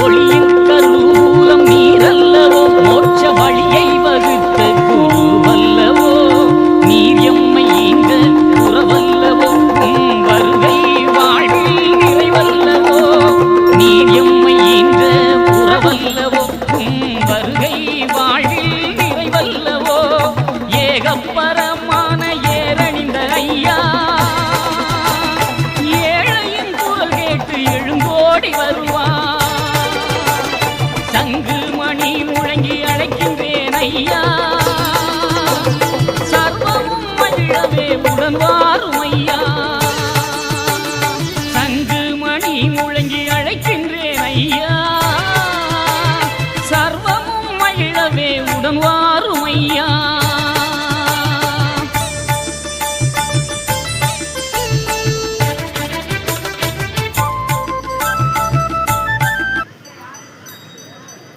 ஒளியின் கருவூலம் நீரல்லவோ மோட்ச வழியை வகுத்த குருவல்லவோ நீர் எம்மை ஈங்க உறவல்லவோ வருகை வாழ்வில் நிறைவல்லவோ நீர் எம்மை ஈங்க உறவல்லவோ வருகை வாழ்வில் நிறைவல்லவோ ஏகப்பரமான ஏரணிந்த ஐயா ஏழையின் குரல் கேட்டு எழுந்தோடி வருவார் சங்கு மணி முழங்கி அழைக்கின்றேன் ஐயா சர்வமும் மகிழவே உடன் வாரும்